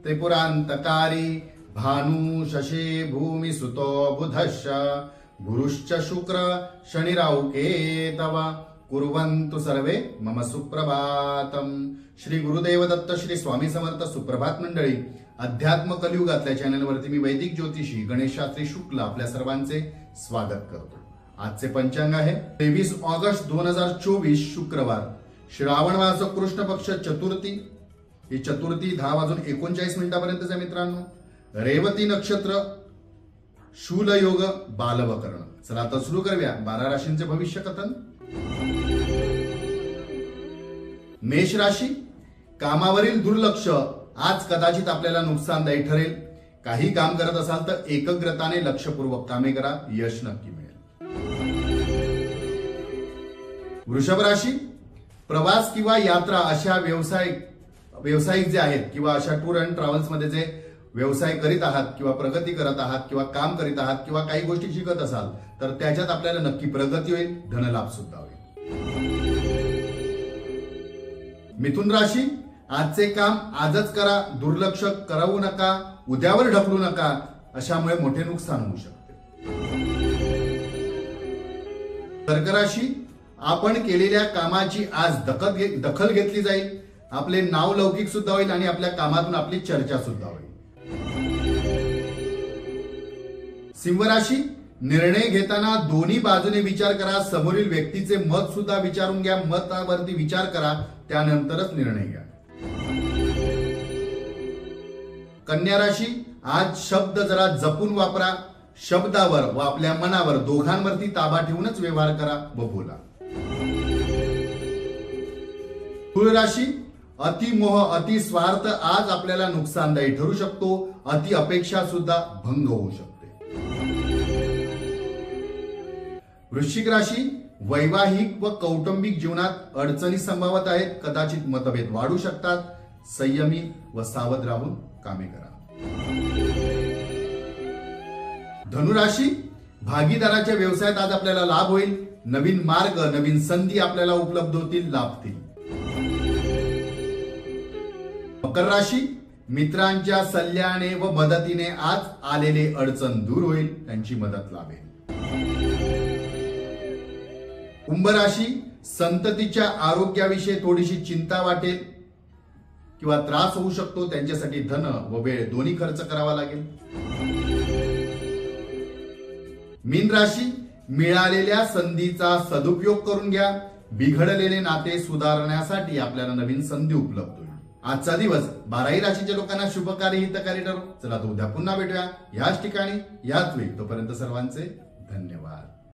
त्रिपुरांतकारी भानु शशे भूमि सुतो बुधश्च गुरुश्च शुक्र शनिराहुके तव कुर्वन्तु सर्वे मम सुप्रभातम। श्री गुरुदेव दत्त श्री स्वामी समर्थ। सुप्रभात मंडळी, अध्यात्म कलियुगातल्या चॅनलवरती मी वैदिक ज्योतिषी गणेश शास्त्री शुक्ल आपल्या सर्वांचे स्वागत करतो। आजचे पंचांग आहे 23 ऑगस्ट 2024 शुक्रवार, श्रावण मास कृष्ण पक्ष चतुर्थी। ही चतुर्थी 10:39 पर्यंतच आहे मित्रांनो। रेवती नक्षत्र, शूल योग, बालवकर्ण। चला आता सुरू करूया 12 राशींचे भविष्य कथन। मेष राशी, कामावरील दुर्लक्ष आज कदाचित आपल्याला नुकसानदायी ठरेल। काही काम करत असाल तर एकाग्रताने लक्षपूर्वक कामे करा, यश नक्की मिळेल। वृषभ राशी, प्रवास किंवा यात्रा अशा व्यावसायिक जे आहेत किंवा अशा टूर अँड ट्रॅव्हल्स मध्ये जे व्यवसाय करीत आहात किंवा प्रगती करत आहात किंवा काम करीत आहात किंवा काही गोष्टी शिकत असाल तर त्याच्यात आपल्याला नक्की प्रगती होईल, धनलाभ सुद्धा होईल। मिथुन राशी, आजचे काम आजच करा, दुर्लक्ष करू नका, उद्यावर ढकलू नका, अशामुळे मोठे नुकसान होऊ शकते। कर्क राशी, आपण केलेल्या कामाची आज दखल घेतली जाईल, आपले नाव लौकिक सुद्धा होईल आणि आपल्या कामातून आपली चर्चा सुद्धा होईल। सिंह राशी, निर्णय घेताना दोन्ही बाजूने विचार करा, समोरील व्यक्तीचे मत सुद्धा विचारून घ्या, मतावरती विचार करा, त्यानंतरच निर्णय घ्या। कन्या राशी, आज शब्द जरा जपून वापरा, शब्दावर व आपल्या मनावर दोघांवरती ताबा ठेवूनच व्यवहार करा व बोला। तुळ राशी, अतिमोह अति स्वार्थ आज आपल्याला नुकसानदायी ठरू शकतो, अति अपेक्षा सुद्धा भंग होऊ शकते। वृश्चिक राशी, वैवाहिक व कौटुंबिक जीवनात अडचणी संभावत आहेत, कदाचित मतभेद वाढू शकतात, संयमी व सावध राहून कामे करा। धनुराशी, भागीदाराच्या व्यवसायात आज आपल्याला लाभ होईल, नवीन मार्ग नवीन संधी आपल्याला उपलब्ध होतील, लाभतील। मकर राशी, मित्रांच्या सल्ल्याने व मदतीने आज आलेले अडचण दूर होईल, त्यांची मदत लाभेल। कुंभ राशी, संततीच्या आरोग्याविषयी थोडीशी चिंता वाटेल किंवा त्रास होऊ शकतो, त्यांच्यासाठी धन व वेळ दोन्ही खर्च करावा लागेल। मीन राशी, मिळालेल्या संधीचा सदुपयोग करून घ्या, बिघडलेले नाते सुधारण्यासाठी आपल्याला नवीन संधी उपलब्ध होईल। आजचा दिवस 12ही राशीच्या लोकांना शुभकारी हितकारी ठरो। चला तर उद्या पुन्हा भेटूया याच ठिकाणी याच वेळी, तोपर्यंत सर्वांचे धन्यवाद।